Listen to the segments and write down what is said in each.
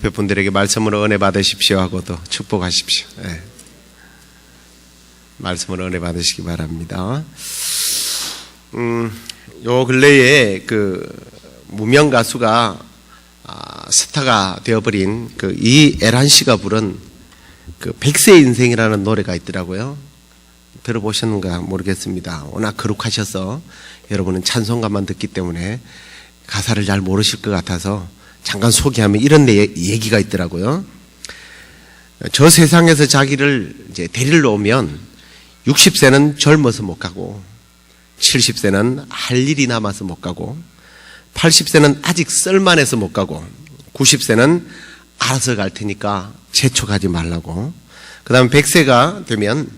옆에 분들에게 말씀으로 은혜 받으십시오 하고도 축복하십시오. 네. 말씀으로 은혜 받으시기 바랍니다. 요 근래에 그 무명 가수가 스타가 되어버린 그 이애란 씨가 부른 그 백세 인생이라는 노래가 있더라고요. 들어보셨는가 모르겠습니다. 워낙 거룩하셔서 여러분은 찬송가만 듣기 때문에 가사를 잘 모르실 것 같아서 잠깐 소개하면 이런 얘기가 있더라고요. 저 세상에서 자기를 이제 데리러 오면 60세는 젊어서 못 가고 70세는 할 일이 남아서 못 가고 80세는 아직 쓸만해서 못 가고 90세는 알아서 갈 테니까 재촉하지 말라고, 그 다음에 100세가 되면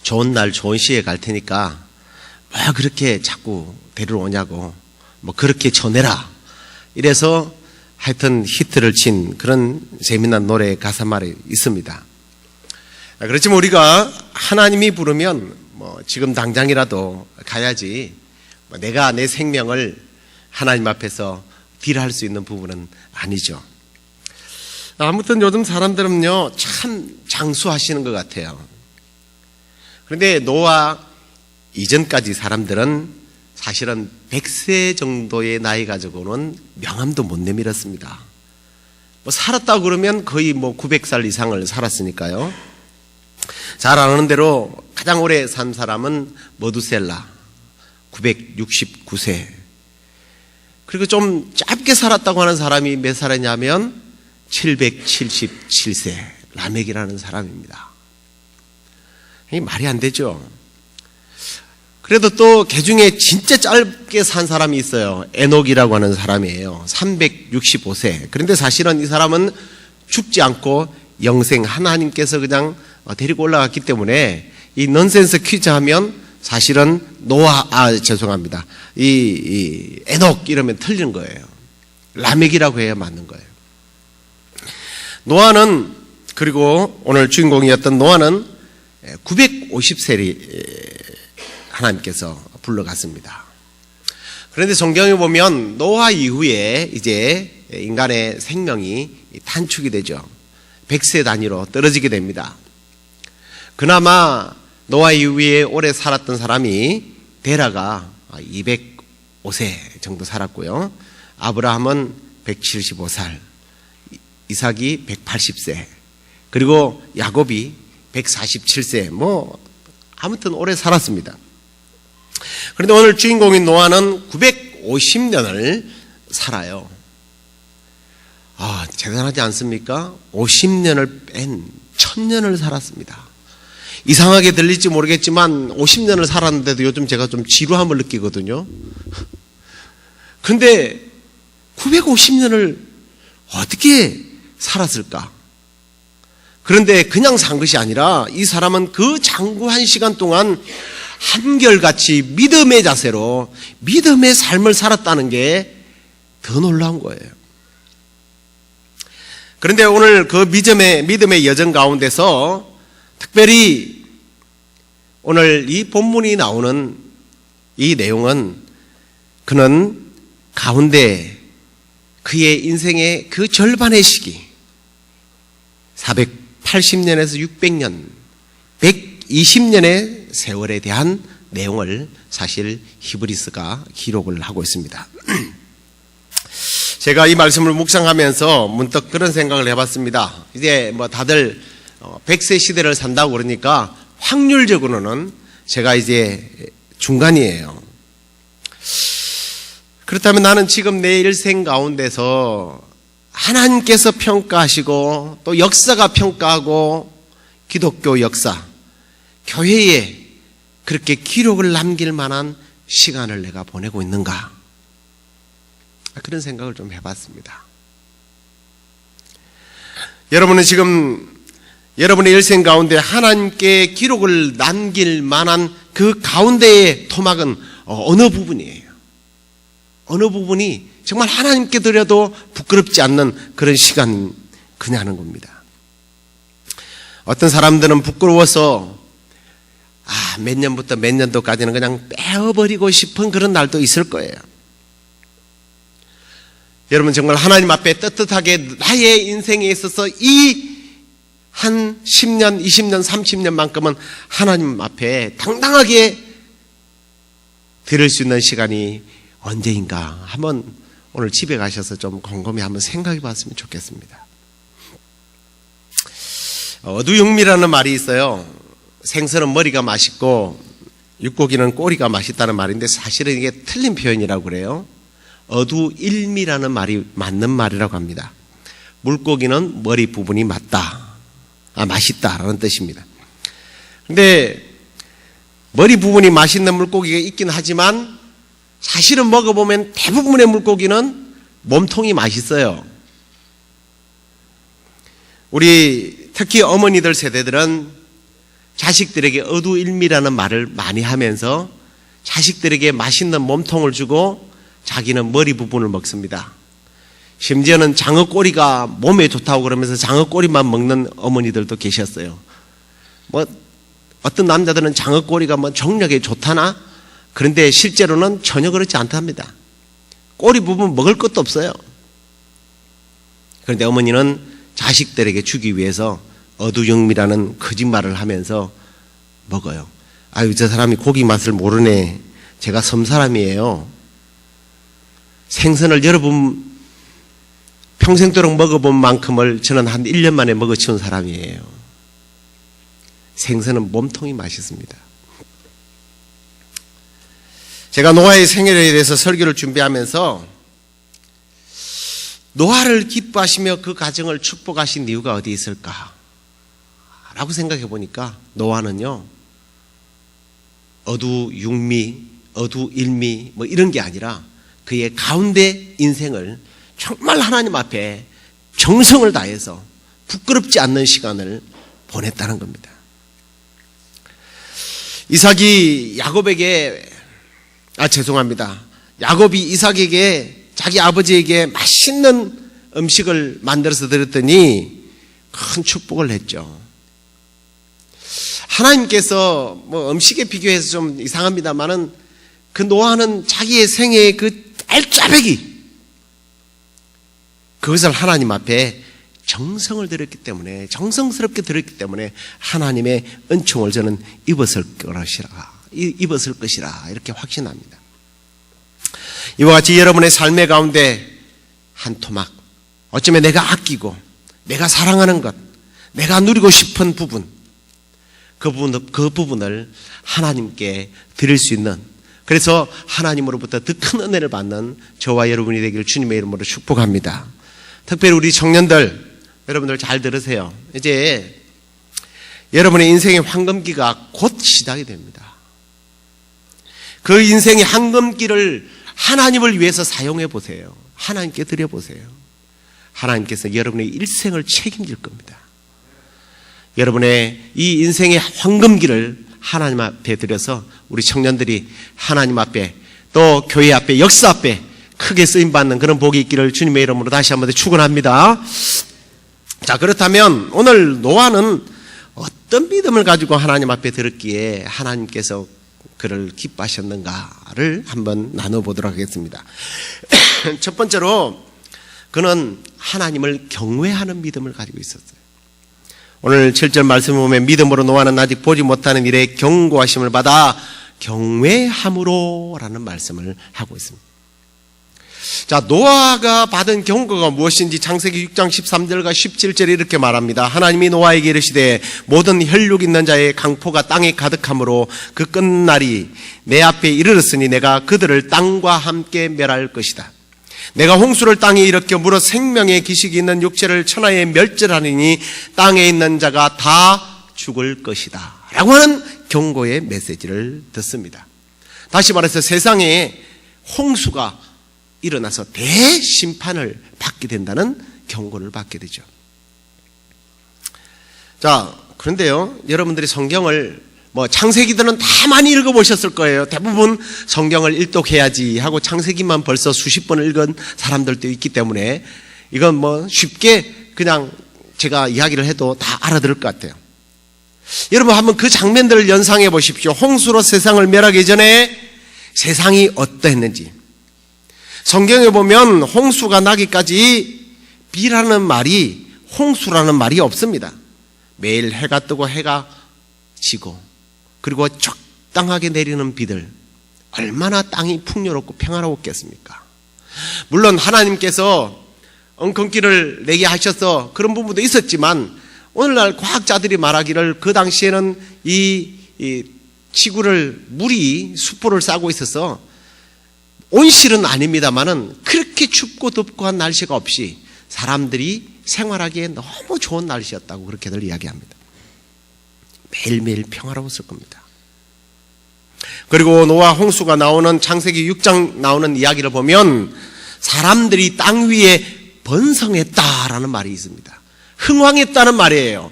좋은 날 좋은 시에 갈 테니까 뭐 그렇게 자꾸 데리러 오냐고 뭐 그렇게 전해라, 이래서 하여튼 히트를 친 그런 재미난 노래 가사말이 있습니다. 그렇지만 우리가 하나님이 부르면 뭐 지금 당장이라도 가야지 내가 내 생명을 하나님 앞에서 딜할 수 있는 부분은 아니죠. 아무튼 요즘 사람들은요 참 장수하시는 것 같아요. 그런데 노아 이전까지 사람들은 사실은 100세 정도의 나이 가지고는 명함도 못 내밀었습니다. 뭐 살았다고 그러면 거의 뭐 900살 이상을 살았으니까요. 잘 아는 대로 가장 오래 산 사람은 머두셀라 969세. 그리고 좀 짧게 살았다고 하는 사람이 몇 살이냐면 777세 라멕이라는 사람입니다. 이게 말이 안 되죠. 그래도 또 개중에 진짜 짧게 산 사람이 있어요. 에녹이라고 하는 사람이에요. 365세. 그런데 사실은 이 사람은 죽지 않고 영생, 하나님께서 그냥 데리고 올라갔기 때문에 이 넌센스 퀴즈 하면 사실은 죄송합니다. 이 에녹 이러면 틀린 거예요. 라멕이라고 해야 맞는 거예요. 노아는, 그리고 오늘 주인공이었던 노아는 950세리 하나님께서 불러갔습니다. 그런데 성경에 보면 노아 이후에 이제 인간의 생명이 단축이 되죠. 100세 단위로 떨어지게 됩니다. 그나마 노아 이후에 오래 살았던 사람이 데라가 205세 정도 살았고요. 아브라함은 175살, 이삭이 180세, 그리고 야곱이 147세, 뭐 아무튼 오래 살았습니다. 그런데 오늘 주인공인 노아는 950년을 살아요. 대단하지 않습니까? 50년을 뺀 1000년을 살았습니다. 이상하게 들릴지 모르겠지만 50년을 살았는데도 요즘 제가 좀 지루함을 느끼거든요. 그런데 950년을 어떻게 살았을까? 그런데 그냥 산 것이 아니라 이 사람은 그 장구한 시간 동안 한결같이 믿음의 자세로 믿음의 삶을 살았다는 게 더 놀라운 거예요. 그런데 오늘 그 믿음의 여정 가운데서 특별히 오늘 이 본문이 나오는 이 내용은 그는 가운데 그의 인생의 그 절반의 시기 480년에서 600년 120년의 세월에 대한 내용을 사실 히브리스가 기록을 하고 있습니다. 제가 이 말씀을 묵상하면서 문득 그런 생각을 해봤습니다. 이제 뭐 다들 100세 시대를 산다고 그러니까 확률적으로는 제가 이제 중간이에요. 그렇다면 나는 지금 내 일생 가운데서 하나님께서 평가하시고 또 역사가 평가하고 기독교 역사, 교회에 그렇게 기록을 남길 만한 시간을 내가 보내고 있는가? 그런 생각을 좀 해봤습니다. 여러분은 지금 여러분의 일생 가운데 하나님께 기록을 남길 만한 그 가운데의 토막은 어느 부분이에요? 어느 부분이 정말 하나님께 드려도 부끄럽지 않는 그런 시간 그냐는 겁니다. 어떤 사람들은 부끄러워서 몇 년부터 몇 년도까지는 그냥 빼어버리고 싶은 그런 날도 있을 거예요. 여러분 정말 하나님 앞에 떳떳하게 나의 인생에 있어서 이 한 10년, 20년, 30년만큼은 하나님 앞에 당당하게 드릴 수 있는 시간이 언제인가 한번 오늘 집에 가셔서 좀 곰곰이 한번 생각해 봤으면 좋겠습니다. 어두육미라는 말이 있어요. 생선은 머리가 맛있고 육고기는 꼬리가 맛있다는 말인데 사실은 이게 틀린 표현이라고 그래요. 어두일미라는 말이 맞는 말이라고 합니다. 물고기는 머리 부분이 맛있다라는 뜻입니다. 근데 머리 부분이 맛있는 물고기가 있긴 하지만 사실은 먹어보면 대부분의 물고기는 몸통이 맛있어요. 우리 특히 어머니들 세대들은 자식들에게 어두일미라는 말을 많이 하면서 자식들에게 맛있는 몸통을 주고 자기는 머리 부분을 먹습니다. 심지어는 장어 꼬리가 몸에 좋다고 그러면서 장어 꼬리만 먹는 어머니들도 계셨어요. 어떤 남자들은 장어 꼬리가 정력에 좋다나? 그런데 실제로는 전혀 그렇지 않답니다. 꼬리 부분 먹을 것도 없어요. 그런데 어머니는 자식들에게 주기 위해서 어두육미라는 거짓말을 하면서 먹어요. 아유, 저 사람이 고기 맛을 모르네. 제가 섬 사람이에요. 생선을 여러분 평생도록 먹어본 만큼을 저는 한 1년 만에 먹어치운 사람이에요. 생선은 몸통이 맛있습니다. 제가 노아의 생애에 대해서 설교를 준비하면서 노아를 기뻐하시며 그 가정을 축복하신 이유가 어디 있을까? 라고 생각해 보니까 노아는요, 어두육미, 어두일미 이런 게 아니라 그의 가운데 인생을 정말 하나님 앞에 정성을 다해서 부끄럽지 않는 시간을 보냈다는 겁니다. 야곱이 이삭에게 자기 아버지에게 맛있는 음식을 만들어서 드렸더니 큰 축복을 했죠. 하나님께서 음식에 비교해서 좀 이상합니다만은 그 노아는 자기의 생애의 그 알짜배기 그것을 하나님 앞에 정성을 들였기 때문에, 정성스럽게 들였기 때문에 하나님의 은총을 저는 입었을 것이라 이렇게 확신합니다. 이와 같이 여러분의 삶의 가운데 한 토막, 어쩌면 내가 아끼고 내가 사랑하는 것, 내가 누리고 싶은 부분, 그 부분을 하나님께 드릴 수 있는, 그래서 하나님으로부터 더 큰 은혜를 받는 저와 여러분이 되기를 주님의 이름으로 축복합니다. 특별히 우리 청년들, 여러분들 잘 들으세요. 이제 여러분의 인생의 황금기가 곧 시작이 됩니다. 그 인생의 황금기를 하나님을 위해서 사용해 보세요. 하나님께 드려보세요. 하나님께서 여러분의 일생을 책임질 겁니다. 여러분의 이 인생의 황금기를 하나님 앞에 드려서 우리 청년들이 하나님 앞에 또 교회 앞에 역사 앞에 크게 쓰임받는 그런 복이 있기를 주님의 이름으로 다시 한번 축원합니다. 자, 그렇다면 오늘 노아는 어떤 믿음을 가지고 하나님 앞에 들었기에 하나님께서 그를 기뻐하셨는가를 한번 나눠보도록 하겠습니다. 첫 번째로 그는 하나님을 경외하는 믿음을 가지고 있었어요. 오늘 7절 말씀을 보면 믿음으로 노아는 아직 보지 못하는 일에 경고하심을 받아 경외함으로 라는 말씀을 하고 있습니다. 자, 노아가 받은 경고가 무엇인지 창세기 6장 13절과 17절에 이렇게 말합니다. 하나님이 노아에게 이르시되 모든 혈육 있는 자의 강포가 땅에 가득함으로 그 끝날이 내 앞에 이르렀으니 내가 그들을 땅과 함께 멸할 것이다. 내가 홍수를 땅에 일으켜 물어 생명의 기식이 있는 육체를 천하에 멸절하리니 땅에 있는 자가 다 죽을 것이다 라고 하는 경고의 메시지를 듣습니다. 다시 말해서 세상에 홍수가 일어나서 대심판을 받게 된다는 경고를 받게 되죠. 자, 그런데요, 여러분들이 성경을 창세기들은 다 많이 읽어보셨을 거예요. 대부분 성경을 일독해야지 하고 창세기만 벌써 수십 번을 읽은 사람들도 있기 때문에 이건 쉽게 그냥 제가 이야기를 해도 다 알아들을 것 같아요. 여러분 한번 그 장면들을 연상해 보십시오. 홍수로 세상을 멸하기 전에 세상이 어떠했는지, 성경에 보면 홍수가 나기까지 비라는 말이 홍수라는 말이 없습니다. 매일 해가 뜨고 해가 지고 그리고 적당하게 내리는 비들, 얼마나 땅이 풍요롭고 평화로웠겠습니까? 물론 하나님께서 엉겅퀴를 내게 하셔서 그런 부분도 있었지만, 오늘날 과학자들이 말하기를 그 당시에는 이 지구를 물이 수포를 싸고 있어서 온실은 아닙니다만은 그렇게 춥고 덥고 한 날씨가 없이 사람들이 생활하기에 너무 좋은 날씨였다고 그렇게들 이야기합니다. 매일매일 평화로웠을 겁니다. 그리고 노아 홍수가 나오는 창세기 6장 나오는 이야기를 보면 사람들이 땅 위에 번성했다라는 말이 있습니다. 흥왕했다는 말이에요.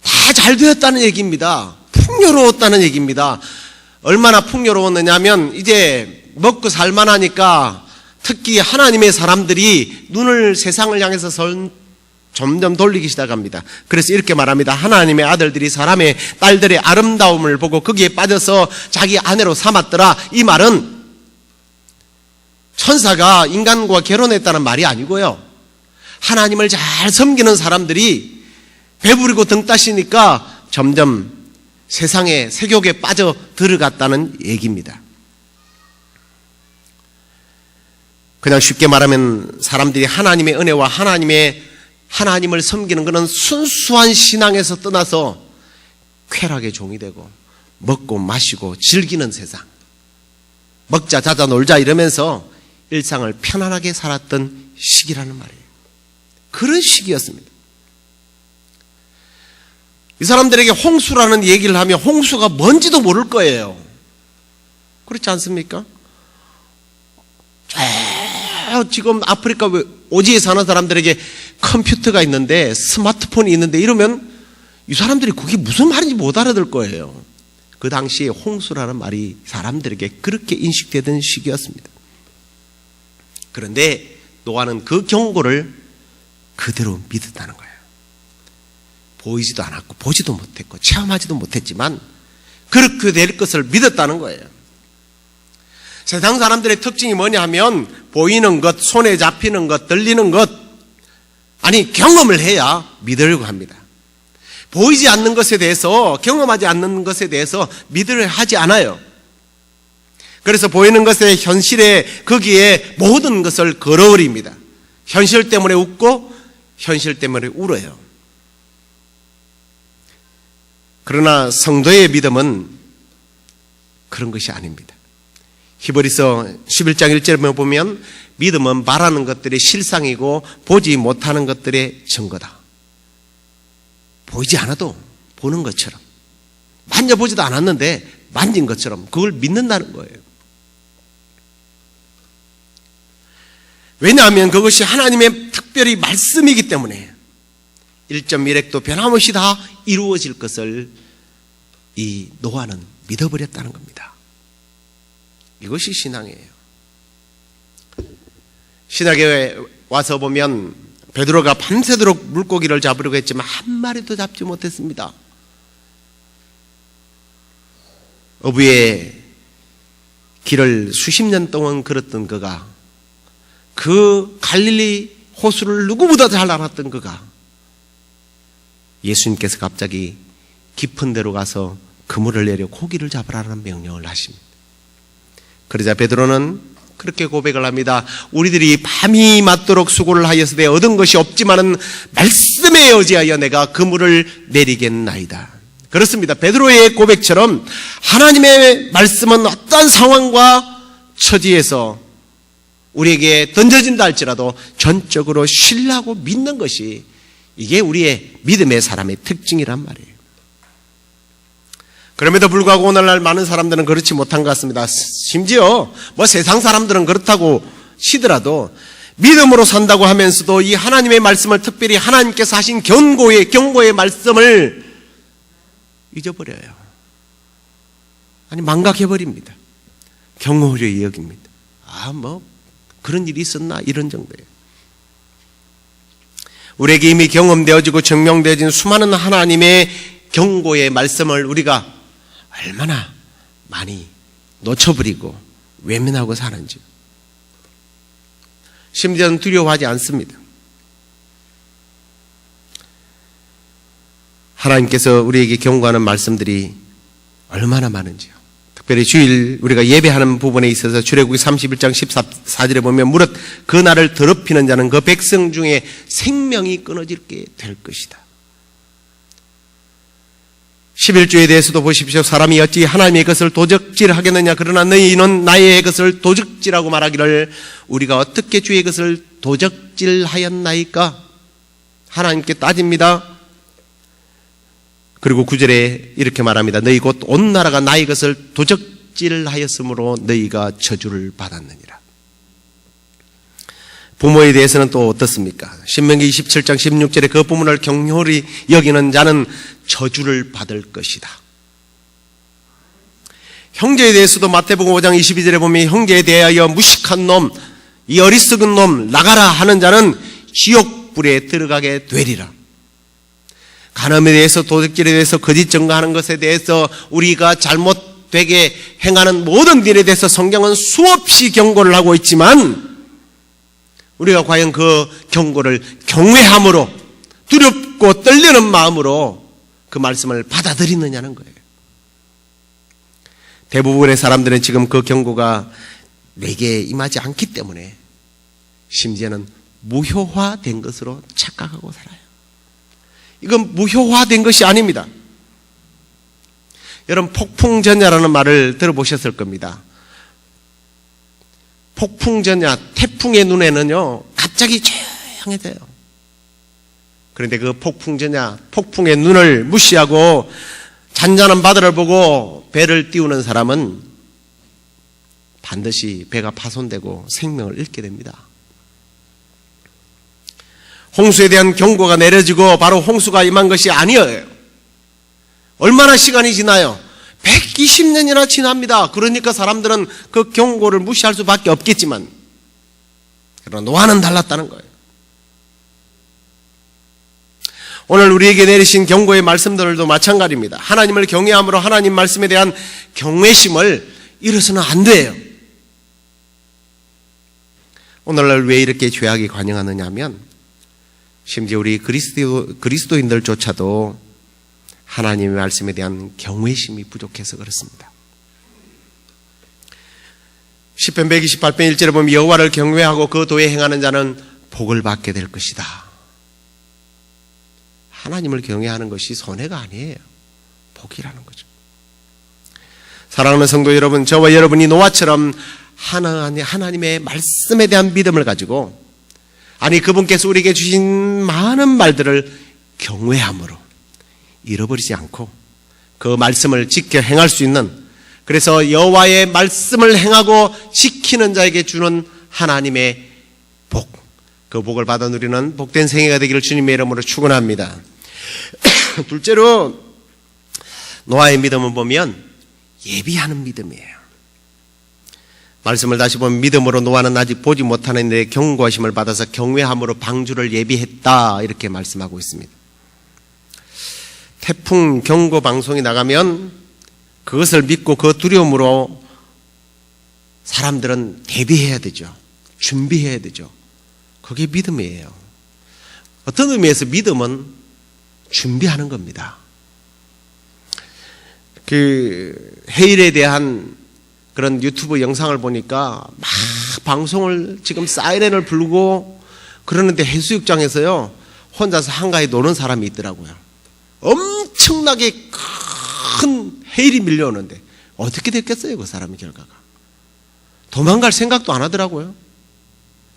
다 잘 되었다는 얘기입니다. 풍요로웠다는 얘기입니다. 얼마나 풍요로웠느냐면 이제 먹고 살만하니까 특히 하나님의 사람들이 눈을 세상을 향해서 점점 돌리기 시작합니다. 그래서 이렇게 말합니다. 하나님의 아들들이 사람의 딸들의 아름다움을 보고 거기에 빠져서 자기 아내로 삼았더라. 이 말은 천사가 인간과 결혼했다는 말이 아니고요, 하나님을 잘 섬기는 사람들이 배부리고 등 따시니까 점점 세상의 세욕에 빠져 들어갔다는 얘기입니다. 그냥 쉽게 말하면 사람들이 하나님의 은혜와 하나님을 섬기는 것은 순수한 신앙에서 떠나서 쾌락의 종이 되고 먹고 마시고 즐기는 세상, 먹자 자자 놀자 이러면서 일상을 편안하게 살았던 시기라는 말이에요. 그런 시기였습니다. 이 사람들에게 홍수라는 얘기를 하면 홍수가 뭔지도 모를 거예요. 그렇지 않습니까? 지금 아프리카 오지에 사는 사람들에게 컴퓨터가 있는데 스마트폰이 있는데 이러면 이 사람들이 그게 무슨 말인지 못 알아들 거예요. 그 당시에 홍수라는 말이 사람들에게 그렇게 인식되던 시기였습니다. 그런데 노아는 그 경고를 그대로 믿었다는 거예요. 보이지도 않았고 보지도 못했고 체험하지도 못했지만 그렇게 될 것을 믿었다는 거예요. 세상 사람들의 특징이 뭐냐 하면 보이는 것, 손에 잡히는 것, 들리는 것, 아니 경험을 해야 믿으려고 합니다. 보이지 않는 것에 대해서, 경험하지 않는 것에 대해서 믿으려 하지 않아요. 그래서 보이는 것의 현실에 거기에 모든 것을 걸어버립니다. 현실 때문에 웃고 현실 때문에 울어요. 그러나 성도의 믿음은 그런 것이 아닙니다. 히브리서 11장 1절에 보면 믿음은 바라는 것들의 실상이고 보지 못하는 것들의 증거다. 보이지 않아도 보는 것처럼, 만져보지도 않았는데 만진 것처럼 그걸 믿는다는 거예요. 왜냐하면 그것이 하나님의 특별히 말씀이기 때문에 1.1획도 변함없이 다 이루어질 것을 이 노아는 믿어버렸다는 겁니다. 이것이 신앙이에요. 신학에 와서 보면 베드로가 밤새도록 물고기를 잡으려고 했지만 한 마리도 잡지 못했습니다. 어부의 길을 수십 년 동안 걸었던 그가, 그 갈릴리 호수를 누구보다 잘 알았던 그가, 예수님께서 갑자기 깊은 데로 가서 그물을 내려 고기를 잡으라는 명령을 하십니다. 그러자 베드로는 그렇게 고백을 합니다. 우리들이 밤이 맞도록 수고를 하였으되 얻은 것이 없지만은 말씀에 의지하여 내가 그물을 내리겠나이다. 그렇습니다. 베드로의 고백처럼 하나님의 말씀은 어떤 상황과 처지에서 우리에게 던져진다 할지라도 전적으로 신뢰하고 믿는 것이, 이게 우리의 믿음의 사람의 특징이란 말이에요. 그럼에도 불구하고 오늘날 많은 사람들은 그렇지 못한 것 같습니다. 심지어 세상 사람들은 그렇다고 치더라도 믿음으로 산다고 하면서도 이 하나님의 말씀을, 특별히 하나님께서 하신 경고의 말씀을 잊어버려요. 아니 망각해버립니다. 경홀히 여깁니다. 그런 일이 있었나 이런 정도예요. 우리에게 이미 경험되어지고 증명되어진 수많은 하나님의 경고의 말씀을 우리가 얼마나 많이 놓쳐버리고 외면하고 사는지. 심지어는 두려워하지 않습니다. 하나님께서 우리에게 경고하는 말씀들이 얼마나 많은지요. 특별히 주일 우리가 예배하는 부분에 있어서 출애굽기 31장 14절에 보면 무릇 그 날을 더럽히는 자는 그 백성 중에 생명이 끊어지게 될 것이다. 11조에 대해서도 보십시오. 사람이 어찌 하나님의 것을 도적질하겠느냐. 그러나 너희는 나의 것을 도적질하고 말하기를 우리가 어떻게 주의 것을 도적질하였나이까. 하나님께 따집니다. 그리고 9절에 이렇게 말합니다. 너희 곧 온 나라가 나의 것을 도적질하였으므로 너희가 저주를 받았느니라. 부모에 대해서는 또 어떻습니까? 신명기 27장 16절에 그 부모를 경홀히 여기는 자는 저주를 받을 것이다. 형제에 대해서도 마태복음 5장 22절에 보면 형제에 대하여 무식한 놈, 이 어리석은 놈 나가라 하는 자는 지옥불에 들어가게 되리라. 간음에 대해서, 도둑질에 대해서, 거짓 증거하는 것에 대해서, 우리가 잘못되게 행하는 모든 일에 대해서 성경은 수없이 경고를 하고 있지만 우리가 과연 그 경고를 경외함으로, 두렵고 떨리는 마음으로 그 말씀을 받아들이느냐는 거예요. 대부분의 사람들은 지금 그 경고가 내게 임하지 않기 때문에 심지어는 무효화된 것으로 착각하고 살아요. 이건 무효화된 것이 아닙니다. 여러분, 폭풍전야라는 말을 들어보셨을 겁니다. 폭풍전야, 태풍의 눈에는요 갑자기 조용해져요. 그런데 그 폭풍전야, 폭풍의 눈을 무시하고 잔잔한 바다를 보고 배를 띄우는 사람은 반드시 배가 파손되고 생명을 잃게 됩니다. 홍수에 대한 경고가 내려지고 바로 홍수가 임한 것이 아니에요. 얼마나 시간이 지나요? 120년이나 지납니다. 그러니까 사람들은 그 경고를 무시할 수밖에 없겠지만, 그러나 노아는 달랐다는 거예요. 오늘 우리에게 내리신 경고의 말씀들도 마찬가지입니다. 하나님을 경외함으로 하나님 말씀에 대한 경외심을 잃어서는 안 돼요. 오늘날 왜 이렇게 죄악이 관영하느냐 하면 심지어 우리 그리스도인들조차도 하나님의 말씀에 대한 경외심이 부족해서 그렇습니다. 시편 128편 1절에 보면 여호와를 경외하고 그 도에 행하는 자는 복을 받게 될 것이다. 하나님을 경외하는 것이 손해가 아니에요. 복이라는 거죠. 사랑하는 성도 여러분, 저와 여러분이 노아처럼 하나님의 말씀에 대한 믿음을 가지고, 아니 그분께서 우리에게 주신 많은 말들을 경외함으로 잃어버리지 않고 그 말씀을 지켜 행할 수 있는, 그래서 여호와의 말씀을 행하고 지키는 자에게 주는 하나님의 복, 그 복을 받아 누리는 복된 생애가 되기를 주님의 이름으로 축원합니다. 둘째로 노아의 믿음을 보면 예비하는 믿음이에요. 말씀을 다시 보면 믿음으로 노아는 아직 보지 못하는데 경고하심을 받아서 경외함으로 방주를 예비했다, 이렇게 말씀하고 있습니다. 태풍 경고 방송이 나가면 그것을 믿고 그 두려움으로 사람들은 대비해야 되죠. 준비해야 되죠. 그게 믿음이에요. 어떤 의미에서 믿음은 준비하는 겁니다. 그 해일에 대한 그런 유튜브 영상을 보니까 막 방송을 지금 사이렌을 불고 그러는데 해수욕장에서요 혼자서 한가히 노는 사람이 있더라고요. 엄청나게 큰 해일이 밀려오는데 어떻게 됐겠어요, 그 사람의 결과가. 도망갈 생각도 안 하더라고요.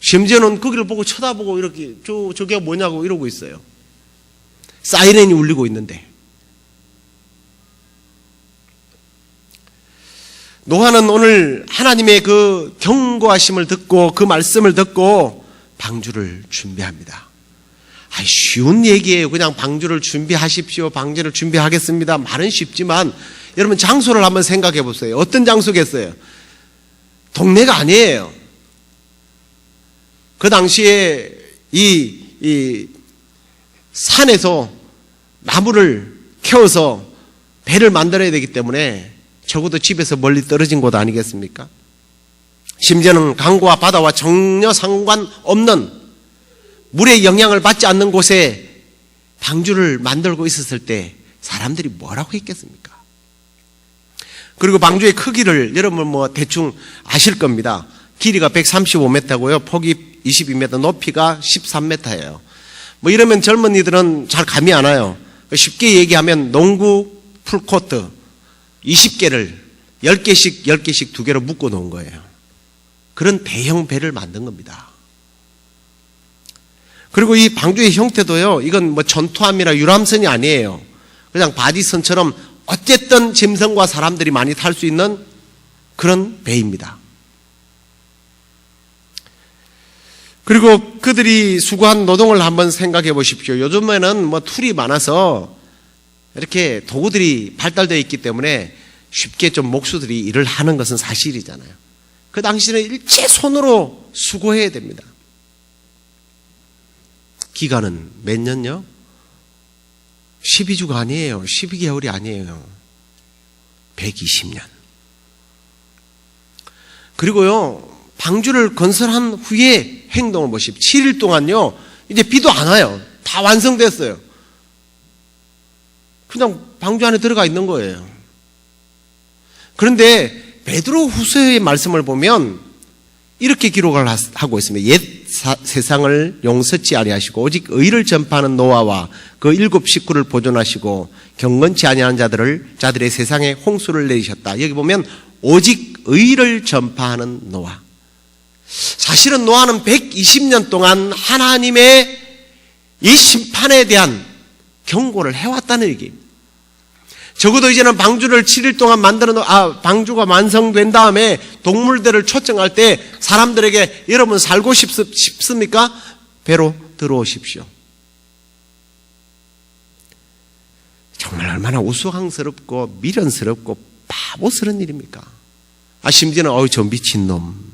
심지어는 거기를 보고 쳐다보고 이렇게 저게 뭐냐고 이러고 있어요. 사이렌이 울리고 있는데. 노아는 오늘 하나님의 그 경고하심을 듣고 그 말씀을 듣고 방주를 준비합니다. 쉬운 얘기예요. 그냥 방주를 준비하십시오. 방주를 준비하겠습니다. 말은 쉽지만 여러분 장소를 한번 생각해 보세요. 어떤 장소겠어요? 동네가 아니에요. 그 당시에 이 산에서 나무를 캐어서 배를 만들어야 되기 때문에 적어도 집에서 멀리 떨어진 곳 아니겠습니까? 심지어는 강과 바다와 전혀 상관없는 물의 영향을 받지 않는 곳에 방주를 만들고 있었을 때 사람들이 뭐라고 했겠습니까? 그리고 방주의 크기를 여러분 뭐 대충 아실 겁니다. 길이가 135m고요. 폭이 22m, 높이가 13m예요. 뭐 이러면 젊은이들은 잘 감이 안 와요. 쉽게 얘기하면 농구 풀코트 20개를 10개씩 2개로 묶어 놓은 거예요. 그런 대형 배를 만든 겁니다. 그리고 이 방주의 형태도요, 이건 뭐 전투함이나 유람선이 아니에요. 그냥 바디선처럼 어쨌든 짐승과 사람들이 많이 탈 수 있는 그런 배입니다. 그리고 그들이 수고한 노동을 한번 생각해 보십시오. 요즘에는 뭐 툴이 많아서 이렇게 도구들이 발달되어 있기 때문에 쉽게 좀 목수들이 일을 하는 것은 사실이잖아요. 그 당시에는 일체 손으로 수고해야 됩니다. 기간은 몇 년요? 12주가 아니에요. 12개월이 아니에요. 120년. 그리고요, 방주를 건설한 후에 행동을 보십시오. 7일 동안요, 이제 비도 안 와요. 다 완성됐어요. 그냥 방주 안에 들어가 있는 거예요. 그런데 베드로 후서의 말씀을 보면 이렇게 기록을 하고 있습니다. 옛 세상을 용서치 아니하시고 오직 의를 전파하는 노아와 그 7 식구를 보존하시고 경건치 아니하는 자들의 세상에 홍수를 내리셨다. 여기 보면 오직 의를 전파하는 노아. 사실은 노아는 120년 동안 하나님의 이 심판에 대한 경고를 해왔다는 얘기입니다. 적어도 이제는 방주를 7일 동안 방주가 완성된 다음에 동물들을 초청할 때 사람들에게 여러분 살고 싶습니까? 배로 들어오십시오. 정말 얼마나 우스꽝스럽고 미련스럽고 바보스러운 일입니까? 심지어는 저 미친놈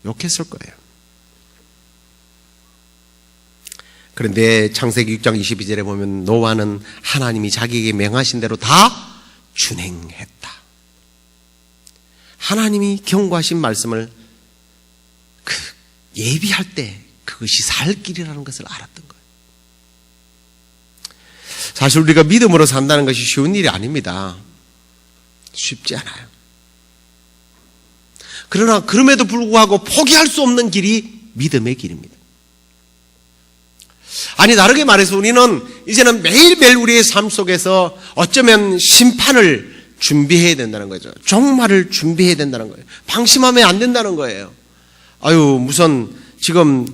욕했을 거예요. 그런데 창세기 6장 22절에 보면 노아는 하나님이 자기에게 명하신 대로 다 준행했다. 하나님이 경고하신 말씀을 예비할 때 그것이 살 길이라는 것을 알았던 거예요. 사실 우리가 믿음으로 산다는 것이 쉬운 일이 아닙니다. 쉽지 않아요. 그러나 그럼에도 불구하고 포기할 수 없는 길이 믿음의 길입니다. 다르게 말해서 우리는 이제는 매일매일 우리의 삶 속에서 어쩌면 심판을 준비해야 된다는 거죠. 종말을 준비해야 된다는 거예요. 방심하면 안 된다는 거예요. 무슨 지금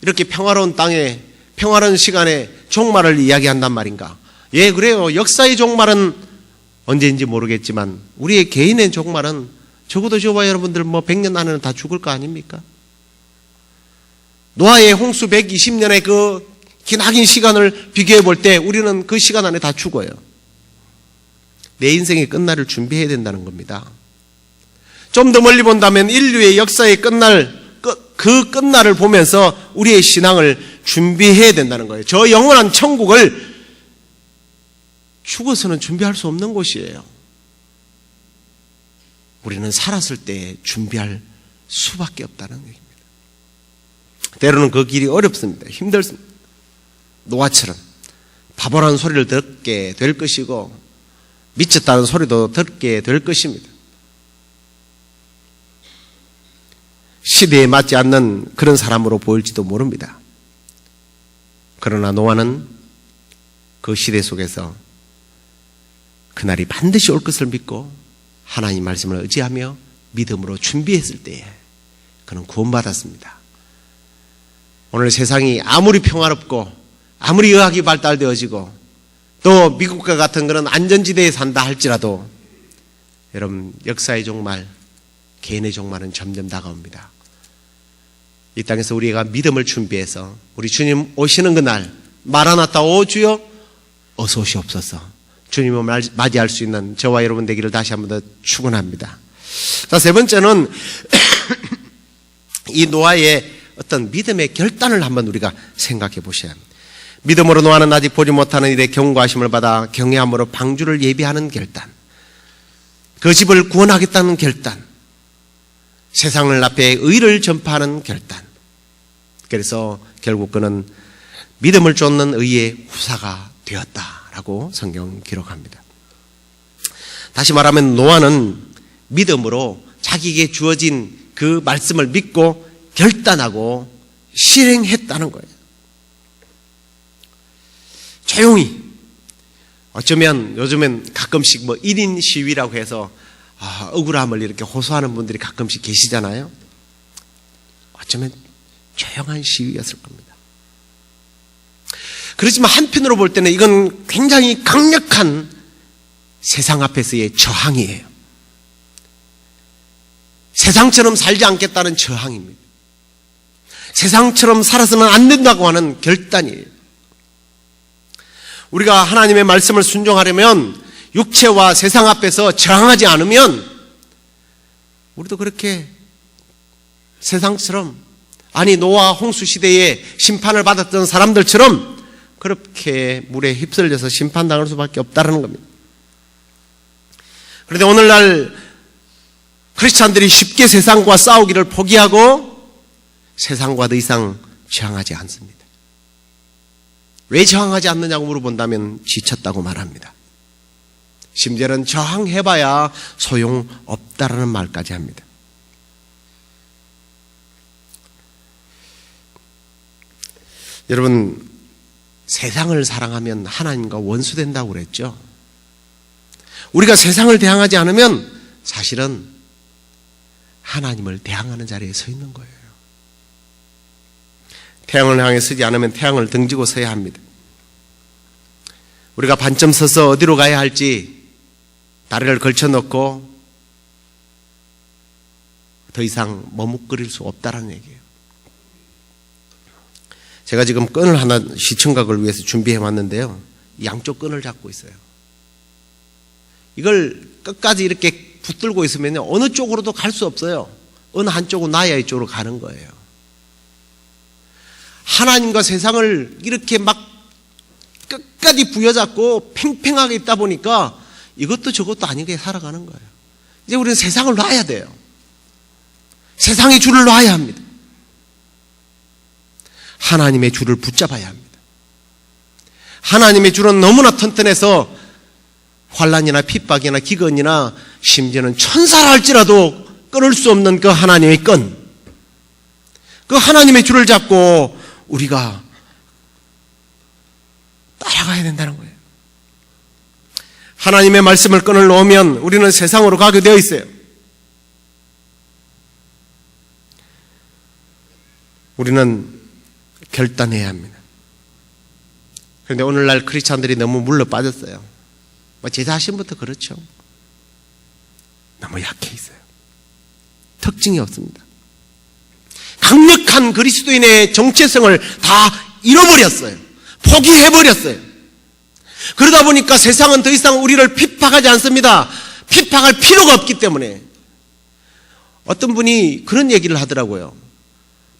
이렇게 평화로운 땅에 평화로운 시간에 종말을 이야기한단 말인가? 예, 그래요. 역사의 종말은 언제인지 모르겠지만 우리의 개인의 종말은 적어도 저와 여러분들 100년 안에는 다 죽을 거 아닙니까? 노아의 홍수 120년의 그 기나긴 시간을 비교해 볼 때 우리는 그 시간 안에 다 죽어요. 내 인생의 끝날을 준비해야 된다는 겁니다. 좀 더 멀리 본다면 인류의 역사의 그 끝날을 보면서 우리의 신앙을 준비해야 된다는 거예요. 저 영원한 천국을 죽어서는 준비할 수 없는 곳이에요. 우리는 살았을 때 준비할 수밖에 없다는 얘기입니다. 때로는 그 길이 어렵습니다. 힘들습니다. 노아처럼 바보라는 소리를 듣게 될 것이고 미쳤다는 소리도 듣게 될 것입니다. 시대에 맞지 않는 그런 사람으로 보일지도 모릅니다. 그러나 노아는 그 시대 속에서 그날이 반드시 올 것을 믿고 하나님 말씀을 의지하며 믿음으로 준비했을 때에 그는 구원받았습니다. 오늘 세상이 아무리 평화롭고 아무리 의학이 발달되어지고 또 미국과 같은 그런 안전지대에 산다 할지라도 여러분 역사의 종말, 개인의 종말은 점점 다가옵니다. 이 땅에서 우리가 믿음을 준비해서 우리 주님 오시는 그날 마라나타 오 주여 어서 오시옵소서 주님을 맞이할 수 있는 저와 여러분 되기를 다시 한 번 더 축원합니다. 자, 세 번째는 이 노아의 어떤 믿음의 결단을 한번 우리가 생각해 보셔야 합니다. 믿음으로 노아는 아직 보지 못하는 일에 경고하심을 받아 경외함으로 방주를 예비하는 결단, 그 집을 구원하겠다는 결단, 세상을 앞에 의를 전파하는 결단. 그래서 결국 그는 믿음을 쫓는 의의 후사가 되었다라고 성경 기록합니다. 다시 말하면 노아는 믿음으로 자기에게 주어진 그 말씀을 믿고 결단하고 실행했다는 거예요. 조용히. 어쩌면 요즘엔 가끔씩 1인 시위라고 해서 억울함을 이렇게 호소하는 분들이 가끔씩 계시잖아요. 어쩌면 조용한 시위였을 겁니다. 그렇지만 한편으로 볼 때는 이건 굉장히 강력한 세상 앞에서의 저항이에요. 세상처럼 살지 않겠다는 저항입니다. 세상처럼 살아서는 안 된다고 하는 결단이에요. 우리가 하나님의 말씀을 순종하려면 육체와 세상 앞에서 저항하지 않으면 우리도 그렇게 세상처럼, 아니 노아 홍수 시대에 심판을 받았던 사람들처럼 그렇게 물에 휩쓸려서 심판당할 수밖에 없다는 겁니다. 그런데 오늘날 크리스찬들이 쉽게 세상과 싸우기를 포기하고 세상과 더 이상 저항하지 않습니다. 왜 저항하지 않느냐고 물어본다면 지쳤다고 말합니다. 심지어는 저항해봐야 소용없다라는 말까지 합니다. 여러분, 세상을 사랑하면 하나님과 원수된다고 그랬죠. 우리가 세상을 대항하지 않으면 사실은 하나님을 대항하는 자리에 서 있는 거예요. 태양을 향해 서지 않으면 태양을 등지고 서야 합니다. 우리가 반쯤 서서 어디로 가야 할지 다리를 걸쳐놓고 더 이상 머뭇거릴 수 없다는 얘기예요. 제가 지금 끈을 하나 시청각을 위해서 준비해 왔는데요. 양쪽 끈을 잡고 있어요. 이걸 끝까지 이렇게 붙들고 있으면 어느 쪽으로도 갈 수 없어요. 어느 한쪽은 나야 이쪽으로 가는 거예요. 하나님과 세상을 이렇게 막 끝까지 부여잡고 팽팽하게 있다 보니까 이것도 저것도 아니게 살아가는 거예요. 이제 우리는 세상을 놔야 돼요. 세상의 줄을 놔야 합니다. 하나님의 줄을 붙잡아야 합니다. 하나님의 줄은 너무나 튼튼해서 환난이나 핍박이나 기근이나 심지어는 천사라 할지라도 끊을 수 없는 그 하나님의 끈, 그 하나님의 줄을 잡고 우리가 따라가야 된다는 거예요. 하나님의 말씀을 끈을 놓으면 우리는 세상으로 가게 되어 있어요. 우리는 결단해야 합니다. 그런데 오늘날 크리스찬들이 너무 물러 빠졌어요. 제 자신부터 그렇죠. 너무 약해 있어요. 특징이 없습니다. 강력한 그리스도인의 정체성을 다 잃어버렸어요. 포기해버렸어요. 그러다 보니까 세상은 더 이상 우리를 핍박하지 않습니다. 핍박할 필요가 없기 때문에. 어떤 분이 그런 얘기를 하더라고요.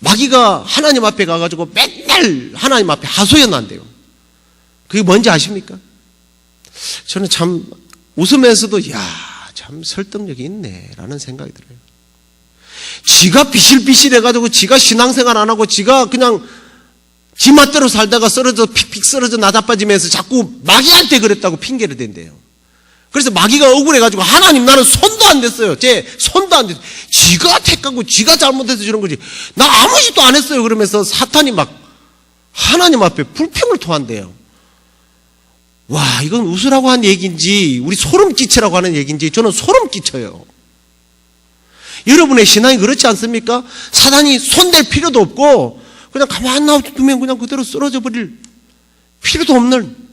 마귀가 하나님 앞에 가가지고 맨날 하나님 앞에 하소연한대요. 그게 뭔지 아십니까? 저는 참 웃으면서도 참 설득력이 있네 라는 생각이 들어요. 지가 비실비실해가지고 지가 신앙생활 안 하고 지가 그냥 지 맛대로 살다가 픽픽 쓰러져 나자빠지면서 자꾸 마귀한테 그랬다고 핑계를 댄대요. 그래서 마귀가 억울해가지고 하나님 나는 손도 안 댔어요. 제 손도 안 댔어요. 지가 택하고 지가 잘못해서 저런 거지. 나 아무 짓도 안 했어요. 그러면서 사탄이 막 하나님 앞에 불평을 토한대요. 와, 이건 웃으라고 한 얘기인지 우리 소름 끼치라고 하는 얘기인지 저는 소름 끼쳐요. 여러분의 신앙이 그렇지 않습니까? 사단이 손댈 필요도 없고 그냥 가만히 놔두면 그냥 그대로 쓰러져 버릴 필요도 없는,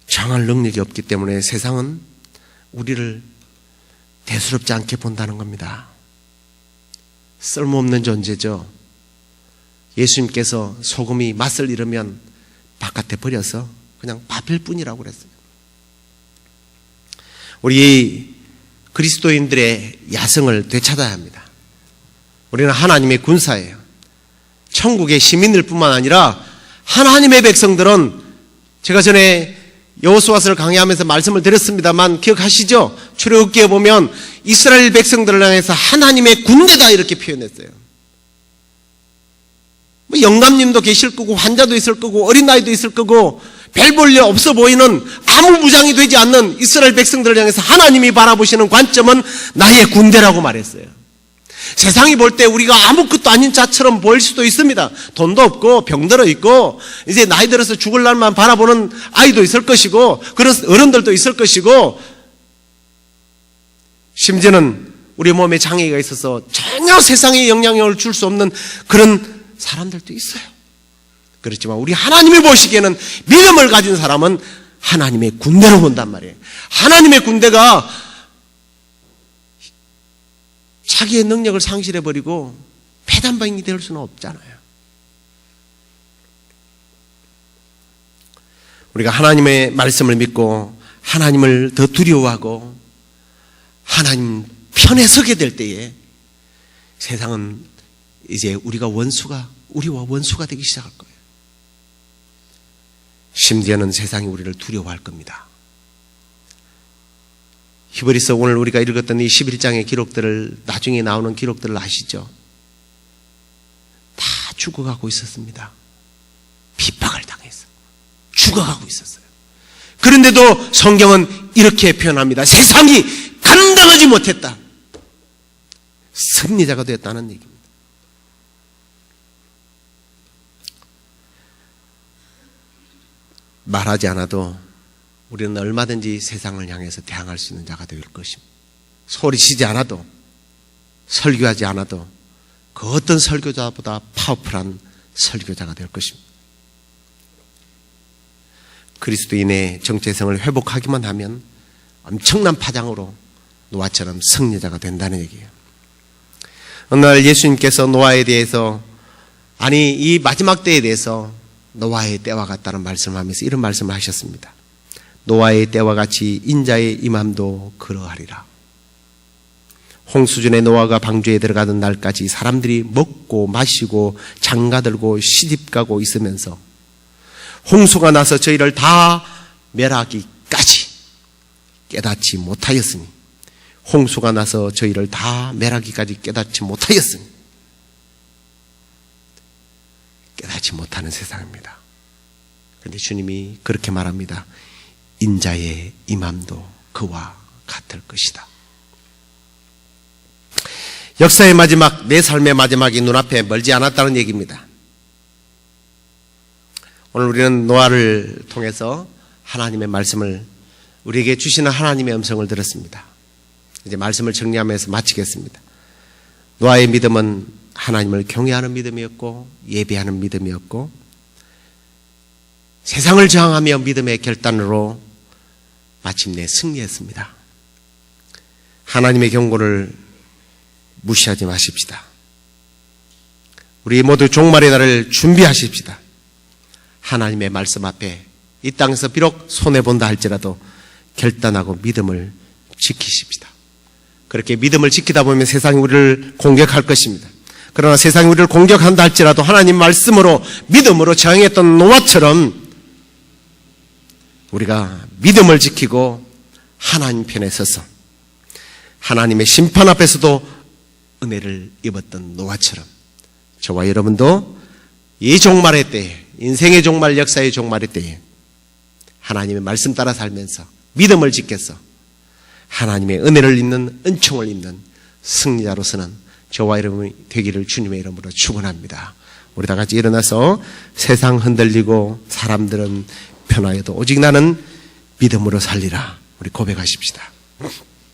정할 능력이 없기 때문에 세상은 우리를 대수롭지 않게 본다는 겁니다. 쓸모없는 존재죠. 예수님께서 소금이 맛을 잃으면 바깥에 버려서 그냥 밥일 뿐이라고 그랬어요. 우리 그리스도인들의 야성을 되찾아야 합니다. 우리는 하나님의 군사예요. 천국의 시민들 뿐만 아니라 하나님의 백성들은, 제가 전에 여호수아서를 강의하면서 말씀을 드렸습니다만 기억하시죠? 출애굽기에 보면 이스라엘 백성들을 향해서 하나님의 군대다 이렇게 표현했어요. 뭐 영감님도 계실 거고 환자도 있을 거고 어린아이도 있을 거고 별 볼 일 없어 보이는 아무 무장이 되지 않는 이스라엘 백성들을 향해서 하나님이 바라보시는 관점은 나의 군대라고 말했어요. 세상이 볼 때 우리가 아무것도 아닌 자처럼 보일 수도 있습니다. 돈도 없고 병들어 있고 이제 나이 들어서 죽을 날만 바라보는 아이도 있을 것이고 그런 어른들도 있을 것이고 심지어는 우리 몸에 장애가 있어서 전혀 세상에 영향력을 줄 수 없는 그런 사람들도 있어요. 그렇지만 우리 하나님이 보시기에는 믿음을 가진 사람은 하나님의 군대로 본단 말이에요. 하나님의 군대가 자기의 능력을 상실해버리고 패단방이 될 수는 없잖아요. 우리가 하나님의 말씀을 믿고 하나님을 더 두려워하고 하나님 편에 서게 될 때에 세상은 이제 우리와 원수가 되기 시작할 거예요. 심지어는 세상이 우리를 두려워할 겁니다. 히브리서 오늘 우리가 읽었던 이 11장의 기록들을 나중에 나오는 기록들을 아시죠? 다 죽어가고 있었습니다. 핍박을 당해서 죽어가고 있었어요. 그런데도 성경은 이렇게 표현합니다. 세상이 감당하지 못했다. 승리자가 되었다는 얘기입니다. 말하지 않아도 우리는 얼마든지 세상을 향해서 대항할 수 있는 자가 될 것입니다. 소리치지 않아도 설교하지 않아도 그 어떤 설교자보다 파워풀한 설교자가 될 것입니다. 그리스도인의 정체성을 회복하기만 하면 엄청난 파장으로 노아처럼 승리자가 된다는 얘기예요. 어느 날 예수님께서 노아에 대해서 이 마지막 때에 대해서 노아의 때와 같다는 말씀을 하면서 이런 말씀을 하셨습니다. 노아의 때와 같이 인자의 임함도 그러하리라. 홍수전에 노아가 방주에 들어가던 날까지 사람들이 먹고 마시고 장가들고 시집가고 있으면서 홍수가 나서 저희를 다 멸하기까지 깨닫지 못하였으니 홍수가 나서 저희를 다 멸하기까지 깨닫지 못하였으니 깨닫지 못하는 세상입니다. 그런데 주님이 그렇게 말합니다. 인자의 임함도 그와 같을 것이다. 역사의 마지막, 내 삶의 마지막이 눈앞에 멀지 않았다는 얘기입니다. 오늘 우리는 노아를 통해서 하나님의 말씀을, 우리에게 주시는 하나님의 음성을 들었습니다. 이제 말씀을 정리하면서 마치겠습니다. 노아의 믿음은 하나님을 경외하는 믿음이었고 예배하는 믿음이었고 세상을 저항하며 믿음의 결단으로 마침내 승리했습니다. 하나님의 경고를 무시하지 마십시다. 우리 모두 종말의 날을 준비하십시다. 하나님의 말씀 앞에 이 땅에서 비록 손해본다 할지라도 결단하고 믿음을 지키십시다. 그렇게 믿음을 지키다 보면 세상이 우리를 공격할 것입니다. 그러나 세상이 우리를 공격한다 할지라도 하나님 말씀으로 믿음으로 저항했던 노아처럼 우리가 믿음을 지키고 하나님 편에 서서 하나님의 심판 앞에서도 은혜를 입었던 노아처럼 저와 여러분도 이 종말의 때에, 인생의 종말, 역사의 종말의 때에 하나님의 말씀 따라 살면서 믿음을 지켜서 하나님의 은혜를 입는, 은총을 입는 승리자로서는 저와 여러분이 되기를 주님의 이름으로 축원합니다. 우리 다 같이 일어나서 세상 흔들리고 사람들은 변화해도 오직 나는 믿음으로 살리라. 우리 고백하십시다.